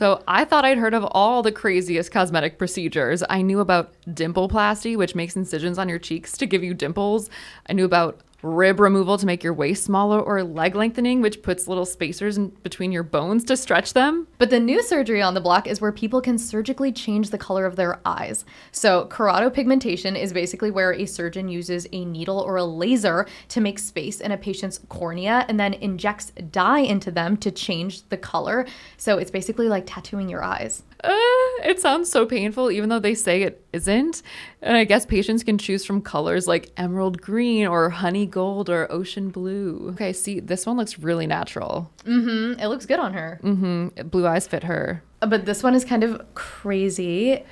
So I thought I'd heard of all the craziest cosmetic procedures. I knew about dimpleplasty, which makes incisions on your cheeks to give you dimples. I knew about rib removal to make your waist smaller, or leg lengthening, which puts little spacers in between your bones to stretch them. But the new surgery on the block is where people can surgically change the color of their eyes. So keratopigmentation is basically where a surgeon uses a needle or a laser to make space in a patient's cornea and then injects dye into them to change the color. So it's basically like tattooing your eyes. It sounds so painful, even though they say it isn't. And I guess patients can choose from colors like emerald green or honey gold or ocean blue. Okay, see, this one looks really natural. It looks good on her. Blue eyes fit her. But this one is kind of crazy.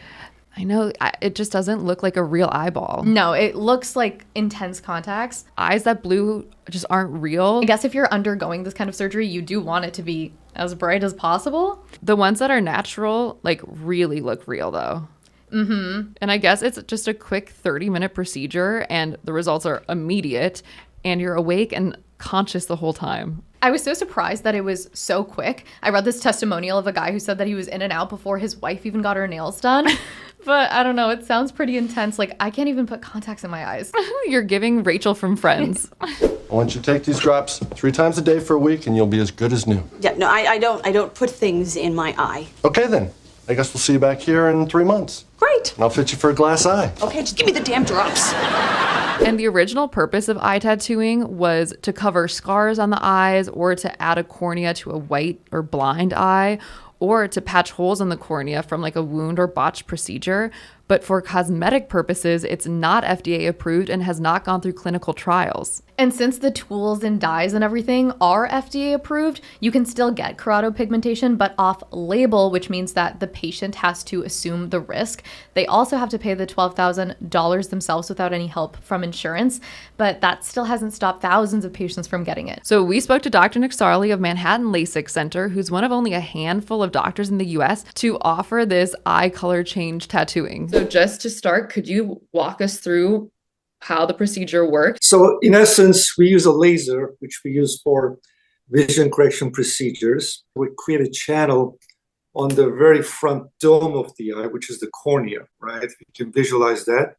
I know, it just doesn't look like a real eyeball. No, it looks like intense contacts. Eyes that blue just aren't real. I guess if you're undergoing this kind of surgery, you do want it to be as bright as possible. The ones that are natural, like, really look real, though. And I guess it's just a quick 30-minute procedure, and the results are immediate, and you're awake and conscious the whole time. I was so surprised that it was so quick. I read this testimonial of a guy who said that he was in and out before his wife even got her nails done. But I don't know, it sounds pretty intense. Like, I can't even put contacts in my eyes. You're giving Rachel from Friends. I want you to take these drops 3 times a day for a week, and you'll be as good as new. Yeah, no, I don't put things in my eye. Okay, then. I guess we'll see you back here in 3 months. Great. And I'll fit you for a glass eye. Okay, just give me the damn drops. And the original purpose of eye tattooing was to cover scars on the eyes, or to add a cornea to a white or blind eye, or to patch holes in the cornea from like a wound or botched procedure. But for cosmetic purposes, it's not FDA approved and has not gone through clinical trials. And since the tools and dyes and everything are FDA approved, you can still get keratopigmentation, but off label, which means that the patient has to assume the risk. They also have to pay the $12,000 themselves without any help from insurance, but that still hasn't stopped thousands of patients from getting it. So we spoke to Dr. Nick Sarley of Manhattan LASIK Center, who's one of only a handful of doctors in the US to offer this eye color change tattooing. So just to start, could you walk us through how the procedure works? So in essence, we use a laser, which we use for vision correction procedures. We create a channel on the very front dome of the eye, which is the cornea, right? You can visualize that.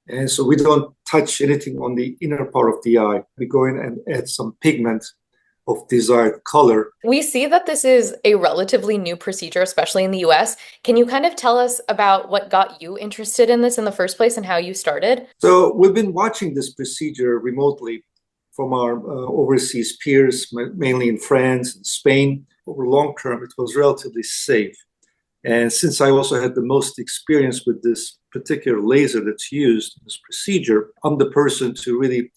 And so we don't touch anything on the inner part of the eye. We go in and add some pigment of desired color. We see that this is a relatively new procedure, especially in the US. Can you kind of tell us about what got you interested in this in the first place and how you started? So we've been watching this procedure remotely from our overseas peers, mainly in France and Spain. Over long term, it was relatively safe. And since I also had the most experience with this particular laser that's used in this procedure, I'm the person to really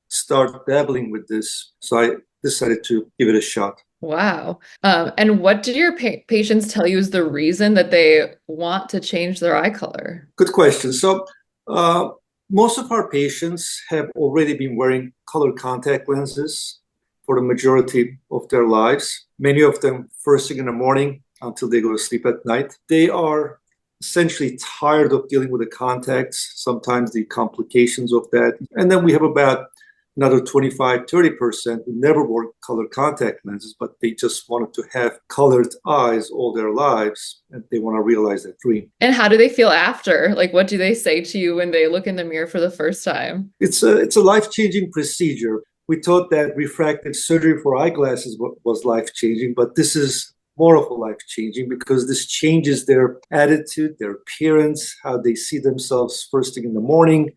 start dabbling with this. So I decided to give it a shot. Wow. And what did your patients tell you is the reason that they want to change their eye color? Good question. So most of our patients have already been wearing colored contact lenses for the majority of their lives. Many of them first thing in the morning until they go to sleep at night. They are essentially tired of dealing with the contacts, sometimes the complications of that. And then we have about another 25-30% who never wore colored contact lenses, but they just wanted to have colored eyes all their lives, and they want to realize that dream. And how do they feel after? Like, what do they say to you when they look in the mirror for the first time? It's a life-changing procedure. We thought that refractive surgery for eyeglasses was life-changing, but this is more of a life-changing because this changes their attitude, their appearance, how they see themselves first thing in the morning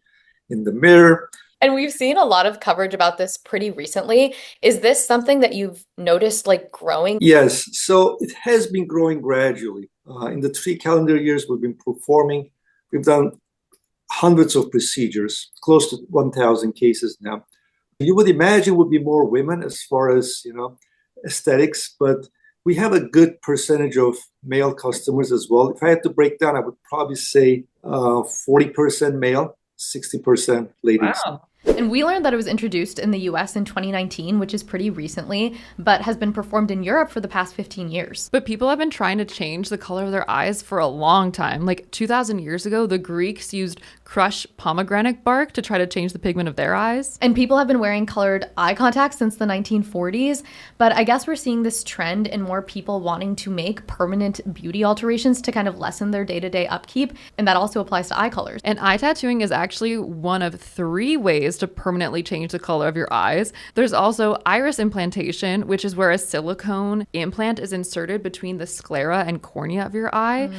in the mirror. And we've seen a lot of coverage about this pretty recently. Is this something that you've noticed like growing? Yes, so it has been growing gradually. In the 3 calendar years we've been performing, we've done hundreds of procedures, close to 1,000 cases now. You would imagine would be more women as far as, aesthetics, but we have a good percentage of male customers as well. If I had to break down, I would probably say 40% male, 60% ladies. Wow. And we learned that it was introduced in the US in 2019, which is pretty recently, but has been performed in Europe for the past 15 years. But people have been trying to change the color of their eyes for a long time. Like 2,000 years ago, the Greeks used crushed pomegranate bark to try to change the pigment of their eyes. And people have been wearing colored eye contacts since the 1940s, but I guess we're seeing this trend in more people wanting to make permanent beauty alterations to kind of lessen their day-to-day upkeep, and that also applies to eye colors. And eye tattooing is actually one of 3 ways to permanently change the color of your eyes. There's also iris implantation, which is where a silicone implant is inserted between the sclera and cornea of your eye.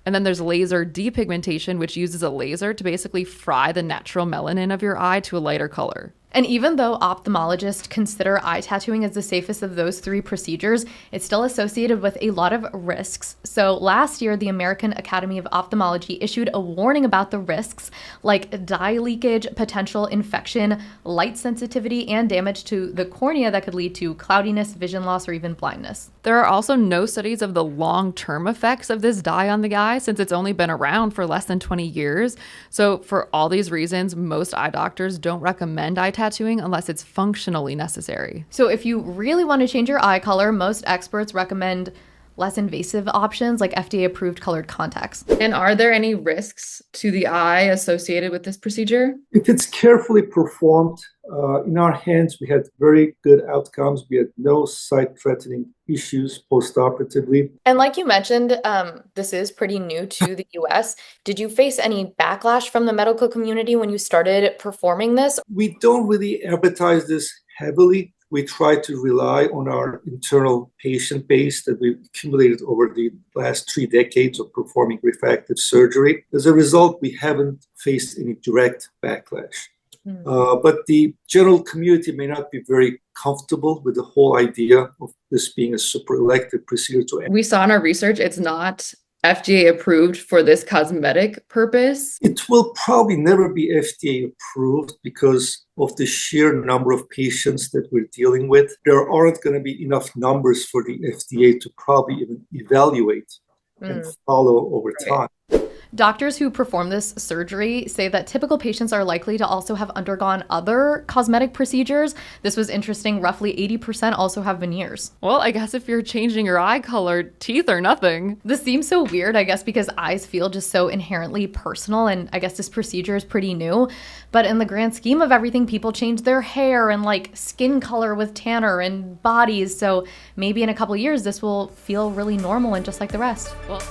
And then there's laser depigmentation, which uses a laser to basically fry the natural melanin of your eye to a lighter color. And even though ophthalmologists consider eye tattooing as the safest of those 3 procedures, it's still associated with a lot of risks. So last year, the American Academy of Ophthalmology issued a warning about the risks like dye leakage, potential infection, light sensitivity, and damage to the cornea that could lead to cloudiness, vision loss, or even blindness. There are also no studies of the long-term effects of this dye on the eye since it's only been around for less than 20 years. So for all these reasons, most eye doctors don't recommend eye tattooing unless it's functionally necessary. So if you really want to change your eye color, most experts recommend less invasive options like FDA-approved colored contacts. And are there any risks to the eye associated with this procedure? If it's carefully performed, in our hands, we had very good outcomes. We had no sight-threatening issues post-operatively. And like you mentioned, this is pretty new to the US. Did you face any backlash from the medical community when you started performing this? We don't really advertise this heavily. We try to rely on our internal patient base that we've accumulated over the last 3 decades of performing refractive surgery. As a result, we haven't faced any direct backlash. But the general community may not be very comfortable with the whole idea of this being a super elective procedure. We saw in our research it's not FDA approved for this cosmetic purpose. It will probably never be FDA approved because of the sheer number of patients that we're dealing with. There aren't going to be enough numbers for the FDA to probably even evaluate and follow over time. Doctors who perform this surgery say that typical patients are likely to also have undergone other cosmetic procedures. This was interesting. Roughly 80% also have veneers. Well, I guess if you're changing your eye color, teeth are nothing. This seems so weird, I guess, because eyes feel just so inherently personal, and I guess this procedure is pretty new. But in the grand scheme of everything, people change their hair and like skin color with tanner and bodies. So maybe in a couple years, this will feel really normal and just like the rest. Well,